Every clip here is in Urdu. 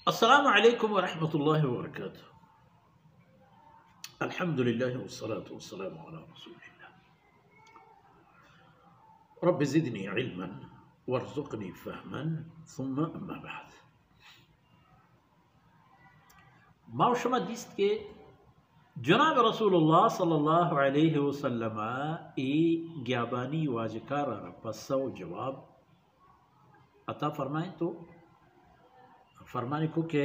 السلام علیکم ورحمۃ اللہ وبرکاتہ۔ الحمد للہ والصلاة والسلام علی رسول اللہ۔ رب زدنی علما وارزقنی فہما ثم اما بعد۔ ما شما دیست که جناب رسول اللہ صلی اللہ علیہ وسلم ای گیابانی واجکارا را پسا و جواب عطا فرمائیں تو فرمانے کو کہ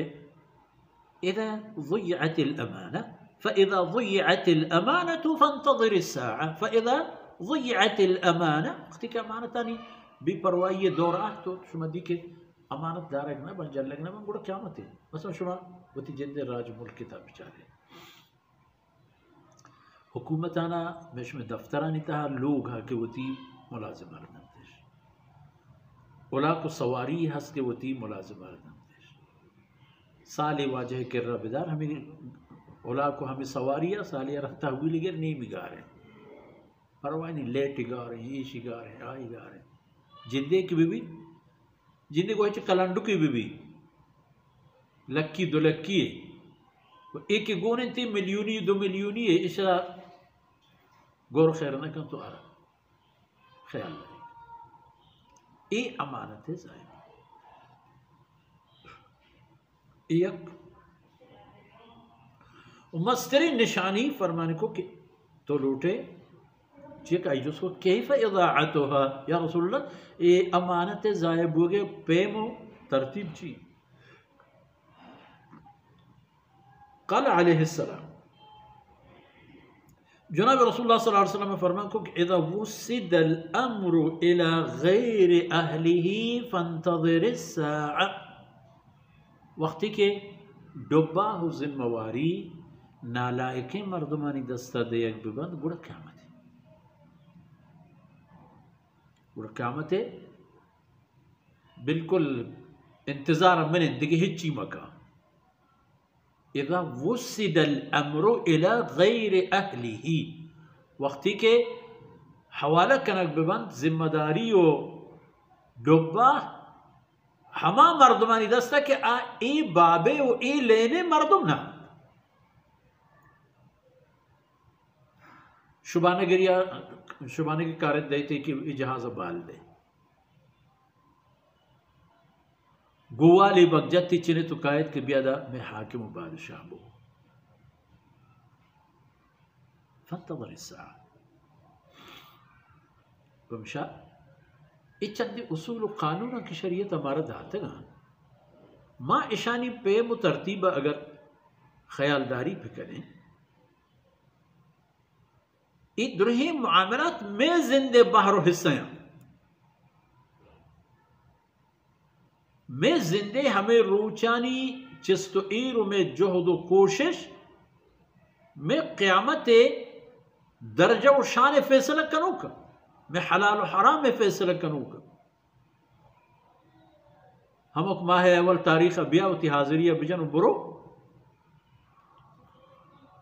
اذا ضيعت الامانه فاذا ضيعت الامانه فانتظر الساعه فاذا ضيعت الامانه وقتی کہ امانتانی بی پروائی دور تو شما دی کہ امانت دارک نہ بن جلگ نہ بن گڑا قیامت ہے مثلا شما وتی جند راج ملک کتاب بیچارے حکومتانا مش میں دفترانی تہا لوگ ہا کہ وتی ملازم رہنتش اولا کو سواری ہس کے وتی ملازم رہنتش سالی واجہ کر رہا بدار ہمیں اولا کو ہمیں سواریاں سالیاں رکھتا ہوئی لگر نہیں بگا رہے پروائی نہیں لیٹ گا رہے ہیں یہ گا رہے ہیں آئی گا رہے ہیں جندے کی بھی جندے کو ہے کلانڈو کی بھی لکی دو لکی ہے ایک گونے تی ملیونی دو ملیونی ہے اس طرح گور خیر نہ کن تو آ رہا خیال رہے یہ امانت ہے ظاہر ایک مستری نشانی فرمانے کو کہ تو لوٹے چیک آئی جو سو کیف اضاعتها یا رسول اللہ یہ امانت ضائع ہوگے پیمو ترتیب چی قال علیہ السلام جناب رسول اللہ صلی اللہ علیہ وسلم فرمان کو کہ اذا وسد الامر الى غیر اہلہ فانتظر الساعة وقتی کہ ڈبا ہو ذمہ واری نالائکیں مردمانی دستہ دے یک ببند گوڑا قیامت ہے گوڑا قیامت ہے بالکل انتظار من دیگه ہچی مکا اذا وسد الامر الى غیر اہلہ وقتی کہ حوالہ کنک ببند ذمہ داری و ڈبا ہما مردمانی دستا کہ ای بابے و ای لینے مردم نہ شبانہ کی کارت دیتے کہ ای جہاز بال دے گوالی بگجتی چنے تو قائد کہ بیادا میں حاکم و بادشاہ بو فانتظر الساعة بمشا یہ چند اصول و قانون کی شریعت ہمارا دھاتے گا ماں اشانی پیم و ترتیبہ اگر خیالداری پہ کریں یہ درہی معاملات میں زندے باہر و حصہ ہیں میں زندے ہمیں روچانی چست و ایرو میں جہد و کوشش میں قیامت درجہ و شان فیصلہ کنو کا میں حلال و حرام میں فیصلہ کنوں کا ہم اک ماہ اول تاریخ بیا ہوتی حاضریہ بجن برو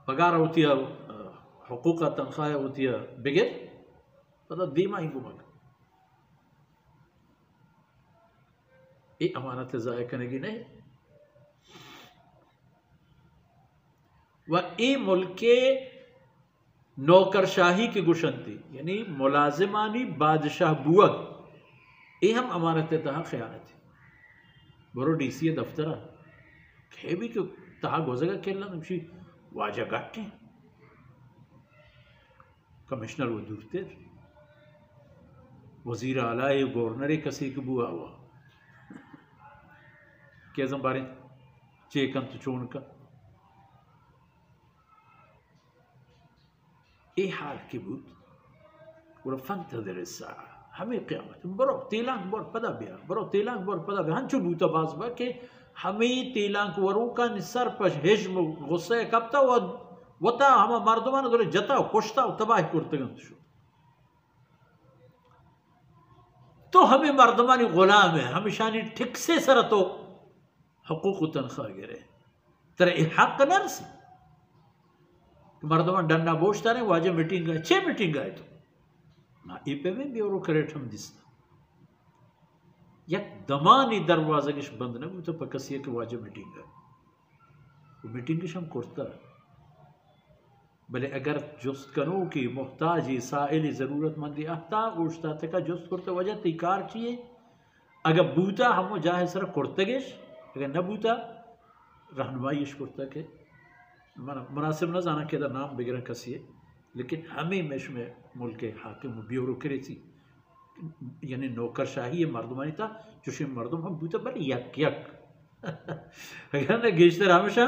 پگارہ ہوتی ہے حقوق تنخواہ ہوتی ہے بگر پتہ دیمہ ہی گمک یہ امانت ضائع کرنے کی نہیں و ای ملک نوکر شاہی کی گشنتی یعنی ملازمانی بادشاہ بوگ یہ ہم امانت تہا خیانت ہے برو ڈی سی دفترہ کھے بھی کہ تہا گوزگا کھیلنا نمشی واجہ گاٹے کمشنر وہ دورتے وزیر اعلیٰ گورنر کسی کی بوا ہوا کیزم بارے چیکن تو چون کا ای حال کی بود ورا فانتظر الساعة ہمیں قیامت برو تیلانک بور پدا بیا برو تیلانک بور پدا بیا ہنچو بوتا باز با کہ ہمیں تیلانک ورو کا نسر پش حجم غصہ کبتا وطا ہما مردمان دولے جتا و کشتا و تباہ کرتگن شو تو ہمیں مردمانی غلام ہے ہمیشانی ٹھک سے سر تو حقوق و تنخواہ گرے ترے حق نرسی مردمان ڈننا بوشتا رہے واجہ میٹنگ گئے 6 میٹنگ گئے تو ای پہ میں بھی اورو کریٹ ہم دیستا یک دمانی دروازگش بند نبود تو پا کسی که واجه میٹینگ و میٹینگش هم کرتا بلے اگر جست کنو کی محتاجی سائل ضرورت مندی احتا اوشتا تکا جست کرتا وجہ تی کار چیئے اگر بوتا ہمو جاہے سر کرتگش اگر نہ بوتا رہنمائیش کرتا کہ مناسب نہ جانا کہ دا نام بگرن کسی ہے لیکن ہمیں مش میں ملک حاکم و بیورو کرے تھی یعنی نوکر شاہی مردمانی تھا چوشی مردم ہم بوتا بر یک یک اگر نہ گیشتر ہمیشہ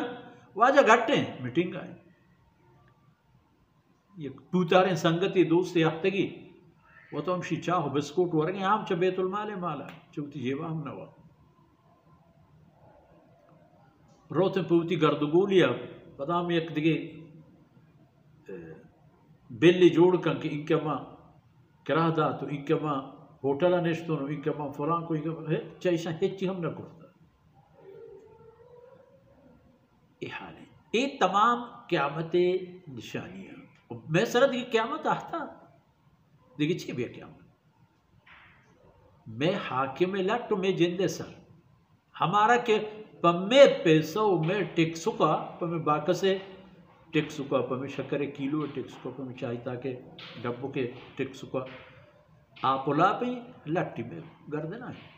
واجہ گھٹے ہیں میٹنگ آئے یہ بوتاریں سنگتی دوستی ہفتگی وہ تو ہم شی چاہو بسکوٹ ورگیں ہم چا بیت المال مالا چوتی جیوہ ہم نوا روتن پوتی گردگولیا پتا ہم یک دیگے بلی جوڑ کن کہ انکہ ماں کرا دا تو انکہ ماں ہوٹلہ نشتونو انکہ ماں فلان کو انکہ ماں چاہیشاں ہیچی ہم نہ کرتا یہ حال ہے یہ تمام قیامت نشانیاں میں سرد یہ قیامت آتا دیکھیں چھ بھی قیامت میں حاکم لٹ میں جندے سر ہمارا کہ پمے پیسو میں ٹیکسو کا پمے باکسے ٹیکسو کا پمے شکر کیلو ٹیکسو کا پمے چاہیتا کہ ڈبو کے ٹیکسو کا آپ اولا پہ لٹی میں گردنا ہے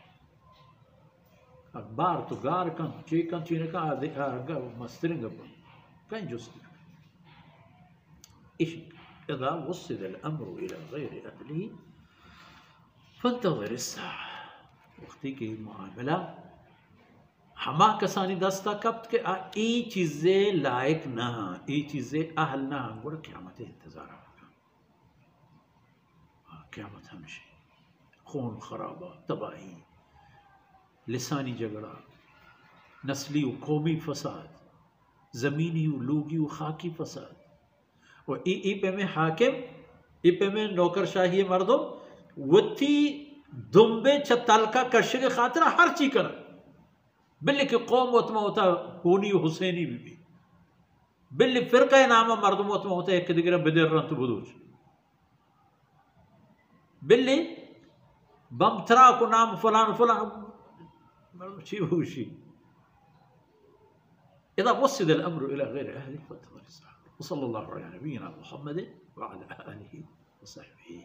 اخبار تو گار کن چی کن چینے کا آگا مسترنگ پن کن جستی اذا وصل الامر الى غیر اہلی فانتظر الساعة وقتی کی معاملہ ہما کسانی دستا کبت کہ ای چیزیں لائق نہ ای چیزیں اہل نہ گوڑا قیامت انتظار ہوگا قیامت ہمیشہ خون خرابہ تباہی لسانی جگڑا نسلی و قومی فساد زمینی و لوگی و خاکی فساد اور ای پہ میں حاکم ای پہ میں نوکر شاہی مردم وتی دمبے چھتال کا کشک خاطرہ ہر چی کرا بلی کہ قوم اتما ہوتا ہونی و حسینی بھی بلی فرقہ نامہ مردم اتما ہوتا ہے کہ دیگر بدر رن تو بدوچ بلی بمترا کو نام فلان فلان مردم چی ہوشی اذا وصل الامر الى غیر اہلی فانتظر الساعة وصلى الله على نبينا محمد وعلى آله وصحبه